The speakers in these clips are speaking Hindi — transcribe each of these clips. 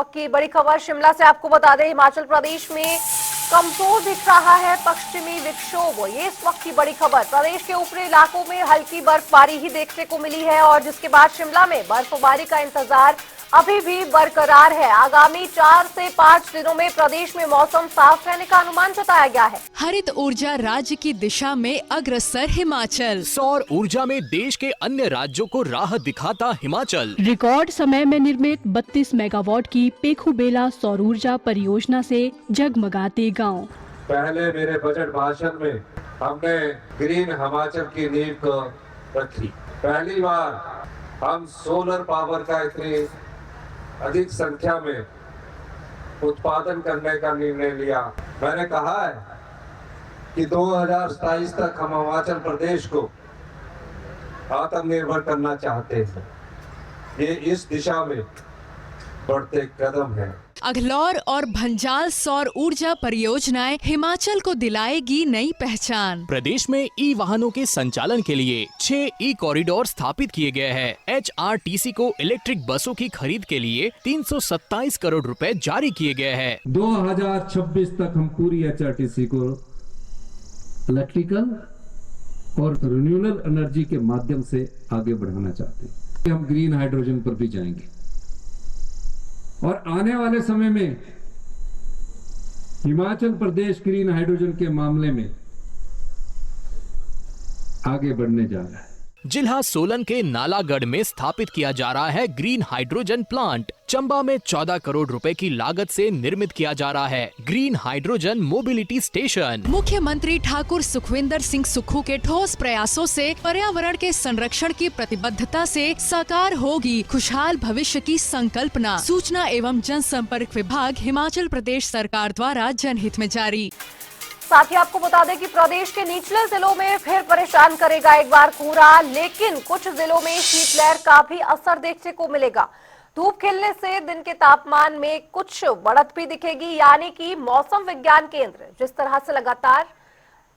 वक्त की बड़ी खबर शिमला से आपको बता दें, हिमाचल प्रदेश में कमजोर दिख रहा है पश्चिमी विक्षोभ। ये इस वक्त की बड़ी खबर। प्रदेश के ऊपरी इलाकों में हल्की बर्फबारी ही देखने को मिली है और जिसके बाद शिमला में बर्फबारी का इंतजार अभी भी बरकरार है। आगामी 4 से 5 दिनों में प्रदेश में मौसम साफ रहने का अनुमान जताया गया है। हरित ऊर्जा राज्य की दिशा में अग्रसर हिमाचल। सौर ऊर्जा में देश के अन्य राज्यों को राह दिखाता हिमाचल। रिकॉर्ड समय में निर्मित 32 मेगावाट की पेखुबेला सौर ऊर्जा परियोजना से जगमगाते गांव। पहले मेरे बजट भाषण में हमने ग्रीन हिमाचल की नींव को रखी। पहली बार हम सोलर पावर का इतनी अधिक संख्या में उत्पादन करने का निर्णय लिया। मैंने कहा है कि 2027 तक हम हिमाचल प्रदेश को आत्मनिर्भर करना चाहते हैं। ये इस दिशा में बढ़ते कदम है। अघलौर और भंजाल सौर ऊर्जा परियोजनाएं हिमाचल को दिलाएगी नई पहचान। प्रदेश में ई वाहनों के संचालन के लिए 6 ई कॉरिडोर स्थापित किए गए हैं। HRTC को इलेक्ट्रिक बसों की खरीद के लिए 327 करोड़ रुपए जारी किए गए हैं। 2026 तक हम पूरी HRTC को इलेक्ट्रिकल और रिन्यूएबल एनर्जी के माध्यम से आगे बढ़ाना चाहते हैं। हम ग्रीन हाइड्रोजन पर भी जाएंगे और आने वाले समय में हिमाचल प्रदेश ग्रीन हाइड्रोजन के मामले में आगे बढ़ने जा रहा है। जिला सोलन के नालागढ़ में स्थापित किया जा रहा है ग्रीन हाइड्रोजन प्लांट। चंबा में 14 करोड़ रुपए की लागत से निर्मित किया जा रहा है ग्रीन हाइड्रोजन मोबिलिटी स्टेशन। मुख्यमंत्री ठाकुर सुखविंदर सिंह सुक्खू के ठोस प्रयासों से पर्यावरण के संरक्षण की प्रतिबद्धता से साकार होगी खुशहाल भविष्य की संकल्पना। सूचना एवं जनसंपर्क विभाग हिमाचल प्रदेश सरकार द्वारा जनहित में जारी। साथ ही आपको बता दें कि प्रदेश के निचले जिलों में फिर परेशान करेगा एक बार कोहरा, लेकिन कुछ जिलों में शीतलहर का भी असर देखने को मिलेगा। धूप खिलने से दिन के तापमान में कुछ बढ़त भी दिखेगी, यानी कि मौसम विज्ञान केंद्र जिस तरह से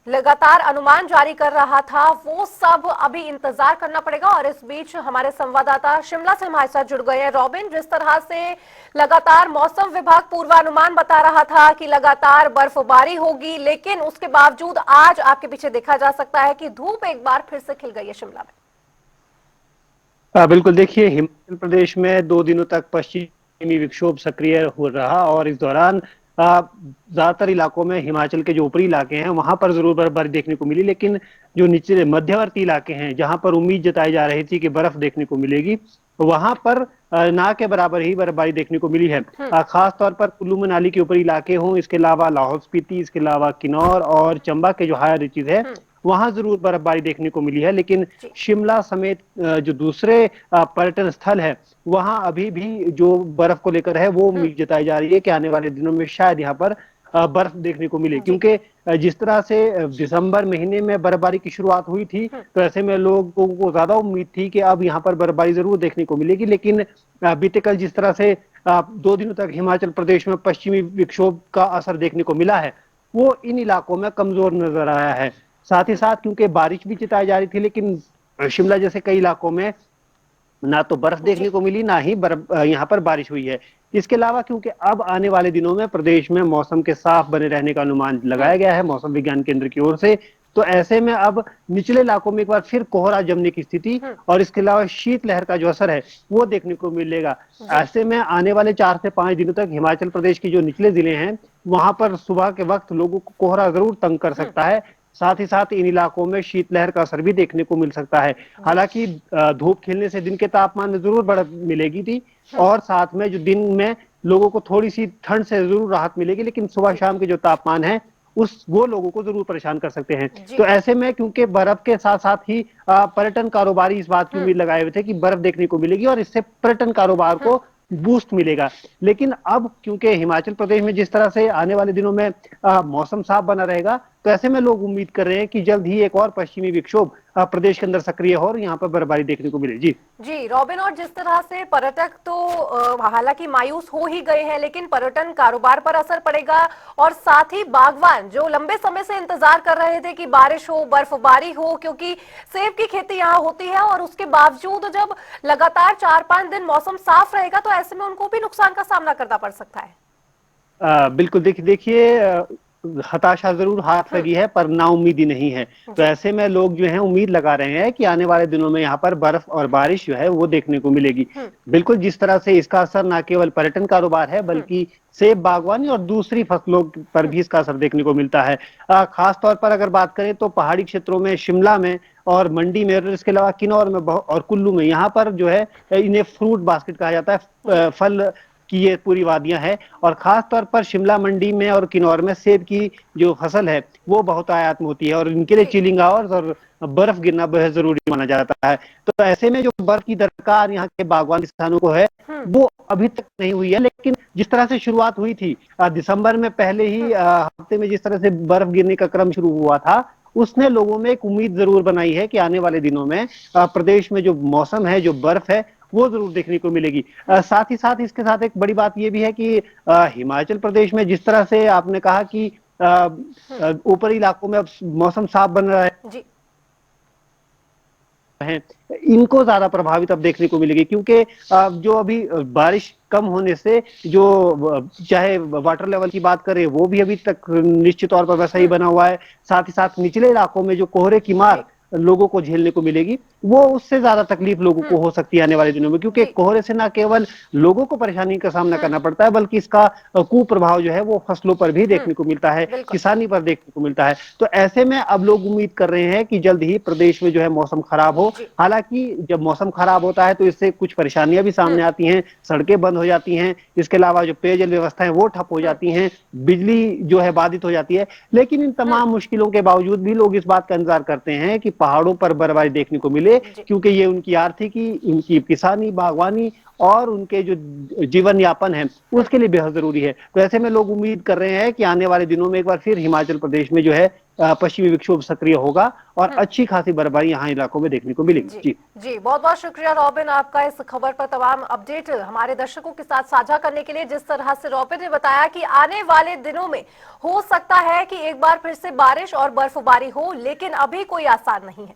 लगातार अनुमान जारी कर रहा था, वो सब अभी इंतजार करना पड़ेगा। और इस बीच हमारे संवाददाता शिमला से हमारे साथ जुड़ गए हैं रॉबिन। जिस तरह से लगातार मौसम विभाग पूर्वानुमान बता रहा था कि लगातार बर्फबारी होगी, लेकिन उसके बावजूद आज आपके पीछे देखा जा सकता है कि धूप एक बार फिर से खिल गई है शिमला में। बिल्कुल, देखिए हिमाचल प्रदेश में 2 दिनों तक पश्चिमी विक्षोभ सक्रिय हो रहा और इस दौरान ज्यादातर इलाकों में हिमाचल के जो ऊपरी इलाके हैं वहां पर जरूर बर्फबारी देखने को मिली, लेकिन जो निचले मध्यवर्ती इलाके हैं जहां पर उम्मीद जताई जा रही थी कि बर्फ देखने को मिलेगी, वहां पर ना के बराबर ही बर्फबारी देखने को मिली है। खास तौर पर कुल्लू मनाली के ऊपरी इलाके हों, इसके अलावा लाहौल स्पीति, इसके अलावा किन्नौर और चंबा के जो हायर रीचेज है वहां जरूर बर्फबारी देखने को मिली है। लेकिन शिमला समेत जो दूसरे पर्यटन स्थल है वहां अभी भी जो बर्फ को लेकर है वो उम्मीद जताई जा रही है कि आने वाले दिनों में शायद यहाँ पर बर्फ देखने को मिले, क्योंकि जिस तरह से दिसंबर महीने में बर्फबारी की शुरुआत हुई थी तो ऐसे में लोगों को ज्यादा उम्मीद थी कि अब यहाँ पर बर्फबारी जरूर देखने को मिलेगी। लेकिन बीते कल जिस तरह से 2 दिनों तक हिमाचल प्रदेश में पश्चिमी विक्षोभ का असर देखने को मिला है वो इन इलाकों में कमजोर नजर आया है। साथ ही साथ क्योंकि बारिश भी जताई जा रही थी, लेकिन शिमला जैसे कई इलाकों में ना तो बर्फ देखने को मिली ना ही यहाँ पर बारिश हुई है। इसके अलावा क्योंकि अब आने वाले दिनों में प्रदेश में मौसम के साफ बने रहने का अनुमान लगाया गया है मौसम विज्ञान केंद्र की ओर से, तो ऐसे में अब निचले इलाकों में एक बार फिर कोहरा जमने की स्थिति और इसके अलावा शीतलहर का जो असर है वो देखने को मिलेगा। ऐसे में आने वाले 4 से 5 दिनों तक हिमाचल प्रदेश के जो निचले जिले हैं वहां पर सुबह के वक्त लोगों को कोहरा जरूर तंग कर सकता है। साथ ही साथ इन इलाकों में शीतलहर का असर भी देखने को मिल सकता है। हालांकि धूप खिलने से दिन के तापमान में जरूर बढ़त मिलेगी थी और साथ में जो दिन में लोगों को थोड़ी सी ठंड से जरूर राहत मिलेगी, लेकिन सुबह शाम के जो तापमान है वो लोगों को जरूर परेशान कर सकते हैं। तो ऐसे में क्योंकि बर्फ के साथ साथ ही पर्यटन कारोबारी इस बात की उम्मीद लगाए हुए थे कि बर्फ देखने को मिलेगी और इससे पर्यटन कारोबार को बूस्ट मिलेगा। लेकिन अब क्योंकि हिमाचल प्रदेश में जिस तरह से आने वाले दिनों में मौसम साफ बना रहेगा तो ऐसे में लोग उम्मीद कर रहे हैं कि जल्द ही एक और पश्चिमी विक्षोभ प्रदेश के अंदर सक्रिय हो और यहाँ पर बर्फबारी देखने को मिले। जी रॉबिन, और जिस तरह से पर्यटक तो हालांकि मायूस हो ही गए हैं, लेकिन पर्यटन कारोबार पर असर पड़ेगा और साथ ही बागवान जो लंबे समय से इंतजार कर रहे थे कि बारिश हो, बर्फबारी हो, क्योंकि सेब की खेती यहाँ होती है और उसके बावजूद जब लगातार 4-5 दिन मौसम साफ रहेगा तो ऐसे में उनको भी नुकसान का सामना करना पड़ सकता है। बिल्कुल, देखिए हताशा जरूर हाथ लगी है पर नाउम्मीदी नहीं है। तो ऐसे में लोग जो हैं उम्मीद लगा रहे हैं कि आने वाले दिनों में यहाँ पर बर्फ और बारिश जो है वो देखने को मिलेगी। बिल्कुल, जिस तरह से इसका असर न केवल पर्यटन कारोबार है बल्कि सेब बागवानी और दूसरी फसलों पर भी इसका असर देखने को मिलता है। खास तौर पर अगर बात करें तो पहाड़ी क्षेत्रों में, शिमला में और मंडी में, और इसके अलावा किन्नौर में और कुल्लू में, यहाँ पर जो है इन्हें फ्रूट बास्केट कहा जाता है, फल की ये पूरी वादियां हैं। और खास तौर पर शिमला, मंडी में और किन्नौर में सेब की जो फसल है वो बहुत आयात में होती है और इनके लिए चिलिंग आवर्स और बर्फ गिरना बेहद जरूरी माना जाता है। तो ऐसे में जो बर्फ की दरकार यहाँ के बागवान किसानों को है वो अभी तक नहीं हुई है, लेकिन जिस तरह से शुरुआत हुई थी दिसंबर में, पहले ही हफ्ते में जिस तरह से बर्फ गिरने का क्रम शुरू हुआ था, उसने लोगों में एक उम्मीद जरूर बनाई है कि आने वाले दिनों में प्रदेश में जो मौसम है, जो बर्फ है, वो जरूर देखने को मिलेगी। साथ ही साथ इसके साथ एक बड़ी बात ये भी है कि हिमाचल प्रदेश में जिस तरह से आपने कहा कि ऊपरी इलाकों में अब मौसम साफ बन रहा है, इनको ज्यादा प्रभावित अब देखने को मिलेगी, क्योंकि जो अभी बारिश कम होने से जो चाहे वाटर लेवल की बात करें वो भी अभी तक निश्चित तौर पर वैसा ही बना हुआ है। साथ ही साथ निचले इलाकों में जो कोहरे की मार लोगों को झेलने को मिलेगी वो उससे ज्यादा तकलीफ लोगों को हो सकती है आने वाले दिनों में, क्योंकि कोहरे से ना केवल लोगों को परेशानी का सामना करना पड़ता है बल्कि इसका कुप्रभाव जो है वो फसलों पर भी देखने को मिलता है, किसानी पर देखने को मिलता है। तो ऐसे में अब लोग उम्मीद कर रहे हैं कि जल्द ही प्रदेश में जो है मौसम खराब हो। हालांकि जब मौसम खराब होता है तो इससे कुछ परेशानियां भी सामने आती हैं, सड़कें बंद हो जाती हैं, इसके अलावा जो पेयजल व्यवस्था है वो ठप हो जाती हैं, बिजली जो है बाधित हो जाती है। लेकिन इन तमाम मुश्किलों के बावजूद भी लोग इस बात का इंतजार करते हैं कि पहाड़ों पर बर्फबारी देखने को मिले, क्योंकि ये उनकी आर्थिकी, उनकी किसानी, बागवानी और उनके जो जीवन यापन है उसके लिए बेहद जरूरी है। तो ऐसे में लोग उम्मीद कर रहे हैं कि आने वाले दिनों में एक बार फिर हिमाचल प्रदेश में जो है पश्चिमी विक्षोभ सक्रिय होगा और अच्छी खासी बर्फबारी यहाँ इलाकों में देखने को मिलेगी। जी बहुत बहुत शुक्रिया रॉबिन आपका इस खबर पर तमाम अपडेट हमारे दर्शकों के साथ साझा करने के लिए। जिस तरह से रॉबिन ने बताया कि आने वाले दिनों में हो सकता है कि एक बार फिर से बारिश और बर्फबारी हो, लेकिन अभी कोई आसार नहीं है।